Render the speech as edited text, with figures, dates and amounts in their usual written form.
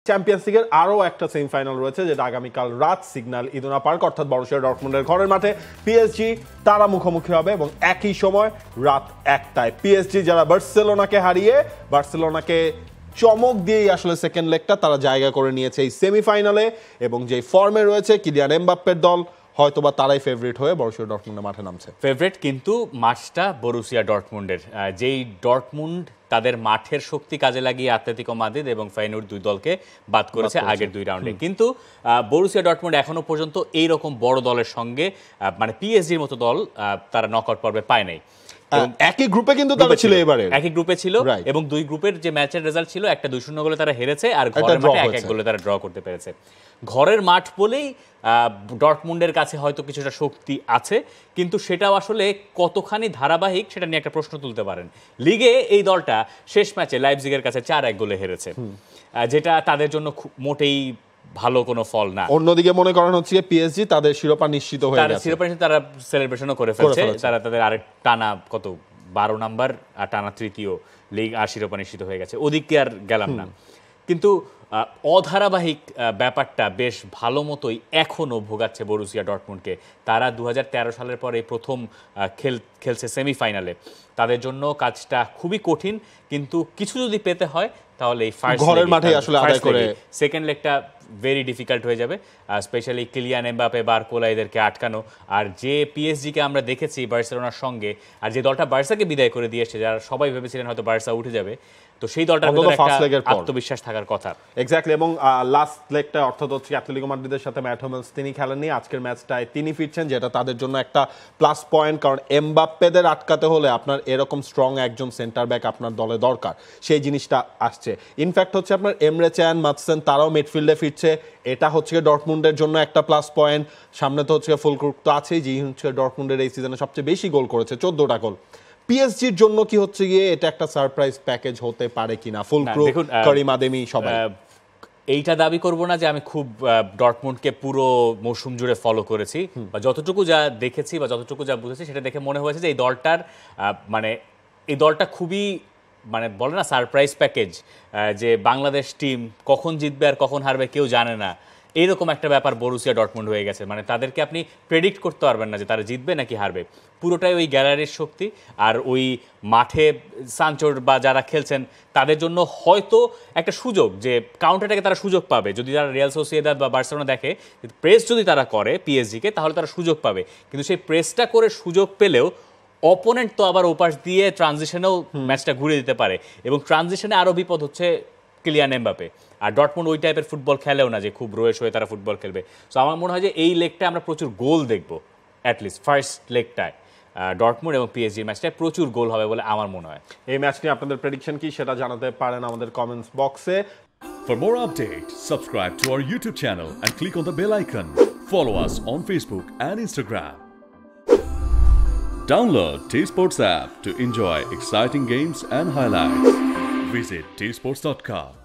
Champions লিগের আরও একটা সেমিফাইনাল রয়েছে, যেটা আগামীকাল রাত সিগন্যাল ইদুনা পার্ক অর্থাৎ বরুসিয়া ডর্টমুন্ডের ঘরের মাঠে পিএসজি তারা মুখোমুখি হবে এবং একই সময় রাত 1টায় পিএসজি যারা বার্সেলোনাকে চমক দিয়েই আসলে সেকেন্ড লেগটা তারা জায়গা করে নিয়েছে এই সেমিফাইনালে, এবং যে ফর্মে রয়েছে কিলিয়ান এমবাপ্পের দল হয়তোবা তারাই ফেভারিট হয়ে বরুসিয়া ডর্টমুন্ডের মাঠে নামছে। ফেভারিট, কিন্তু মাঠটা বরুসিয়া ডর্টমুন্ডের, যেই ডর্টমুন্ড তাদের মাঠের শক্তি কাজে লাগিয়ে আতলেতিকো মাদ্রিদ এবং ফাইনুর দুই দলকে বাদ করেছে আগের দুই রাউন্ডে, কিন্তু বরুসিয়া ডর্টমুন্ড এখনো পর্যন্ত এইরকম বড় দলের সঙ্গে মানে পিএসজির মতো দল তারা নকআউট পর্বে পায় নাই। একই গ্রুপে কিন্তু তারা ছিল এবারে, একই গ্রুপে ছিল এবং দুই গ্রুপের যে ম্যাচের রেজাল্ট ছিল একটা 2-0 গোলে তারা হেরেছে আর ঘরের মাঠে 1-1 গোলে তারা ড্র করতে পেরেছে। ঘরের মাঠ বলেই ডর্টমুন্ডের কাছে হয়তো কিছুটা শক্তি আছে, কিন্তু সেটাও আসলে কতখানি ধারাবাহিক সেটা নিয়ে একটা প্রশ্ন তুলতে পারেন। লিগে এই দলটা শেষ ম্যাচে লাইপজিগের কাছে 4-1 গোলে হেরেছে, যেটা তাদের জন্য মোটেই ভালো কোনো ফল না। অন্যদিকে মনে করেন হচ্ছে পিএসজি তাদের শিরোপা নিশ্চিত হয়ে গেছে, শিরোপা নিশ্চিত, তারা সেলিব্রেশনও করে ফেলছে, তারা তাদের আরেক টানা 12 নাম্বার আর টানা তৃতীয় লিগ আর শিরোপা নিশ্চিত হয়ে গেছে, ওদিকে আর গেলাম না। কিন্তু অধারাবাহিক ব্যাপারটা বেশ ভালো মতোই এখনও ভোগাচ্ছে বরুসিয়া ডর্টমুন্ডকে। তারা 2013 সালের পরে প্রথম খেলছে সেমিফাইনালে, তাদের জন্য কাজটা খুবই কঠিন, কিন্তু কিছু যদি পেতে হয় তাহলে এই ফার্স্ট ঘরের মাঠে আসলে আদায় করে সেকেন্ড লেগটা ভেরি ডিফিকাল্ট হয়ে যাবে, স্পেশালি কিলিয়ান এমবাপে বারকোলা এদেরকে আটকানো। আর যে পিএসজিকে আমরা দেখেছি বার্সেলোনার সঙ্গে, আর যে দলটা বার্সাকে বিদায় করে দিয়ে এসেছে, যারা সবাই ভেবেছিলেন হয়তো বার্সা উঠে যাবে, তো সেই দলটার মধ্যে একটা আত্মবিশ্বাস থাকার কথা। এক্স্যাক্টলি, এবং লাস্ট লেগটা অর্থাৎ হচ্ছে অ্যাটলেটিকো মাদ্রিদের সাথে ম্যাট হুমেলস তিনি খেলেননি, আজকের ম্যাচটায় তিনি ফিরছেন, যেটা তাদের জন্য একটা প্লাস পয়েন্ট, কারণ এমবাপ্পেদের আটকাতে হলে আপনার এরকম স্ট্রং একজন সেন্টার ব্যাক আপনার দলে দরকার, সেই জিনিসটা আসছে। ইনফ্যাক্ট হচ্ছে আপনার এমরে চ্যান, মাতসেন তারাও মিডফিল্ডে ফিরছে, এটা হচ্ছে ডর্টমুন্ডের জন্য একটা প্লাস পয়েন্ট। সামনে তো হচ্ছে ফুলক্রুক তো আছেই, যিনি হচ্ছে ডর্টমুন্ডের এই সিজনে সবচেয়ে বেশি গোল করেছে, 14টা গোল। পিএসজির জন্য কি হচ্ছে গিয়ে এটা একটা সারপ্রাইজ প্যাকেজ হতে পারে কিনা? ফুলক্রুক, করিম আদেমি সবাই এইটা দাবি করব না যে আমি খুব ডর্টমুন্ডকে পুরো মৌসুম জুড়ে ফলো করেছি, বা যতটুকু যা দেখেছি বা যতটুকু যা বুঝেছি সেটা দেখে মনে হয়েছে যে এই দলটা খুবই মানে বলে না সারপ্রাইজ প্যাকেজ, যে বাংলাদেশ টিম কখন জিতবে আর কখন হারবে কেউ জানে না, এইরকম একটা ব্যাপার বরুসিয়া ডর্টমুন্ড হয়ে গেছে। মানে তাদেরকে আপনি প্রেডিক্ট করতে পারবেন না যে তারা জিতবে নাকি হারবে, পুরোটাই ওই গ্যালারির শক্তি আর ওই মাঠে সানচোর বা যারা খেলছেন তাদের জন্য হয়তো একটা সুযোগ, যে কাউন্টারটাকে তারা সুযোগ পাবে যদি তারা রিয়াল সোসিয়েদাদ বা বার্সেলোনা দেখে, প্রেস যদি তারা করে পিএসজিকে তাহলে তারা সুযোগ পাবে, কিন্তু সেই প্রেসটা করে সুযোগ পেলেও অপোনেন্ট তো আবার ওপাশ দিয়ে ট্রানজিশনেও ম্যাচটা ঘুরে দিতে পারে, এবং ট্রানজিশনে আরও বিপদ হচ্ছে কিলিয়ান এমবাপে। আর ডর্টমুন্ড ওই টাইপের ফুটবল খেলেও না যে খুব রয়েস হয়ে তারা ফুটবল খেলবে। সো আমার মনে হয় যে এই লেগটায় আমরা প্রচুর গোল দেখবো, অ্যাটলিস্ট ফার্স্ট লেগটায় ডর্টমুন্ড এবং পিএসজি ম্যাচটায় প্রচুর গোল হবে বলে আমার মনে হয়। এই ম্যাচ নিয়ে আপনাদের প্রেডিকশন কি সেটা জানাতে পারেন আমাদের কমেন্টস বক্সে। For more updates, subscribe to our YouTube channel and click on the bell icon. Follow us on Facebook and Instagram. Download T-Sports app to enjoy exciting games and highlights. Visit tsports.com.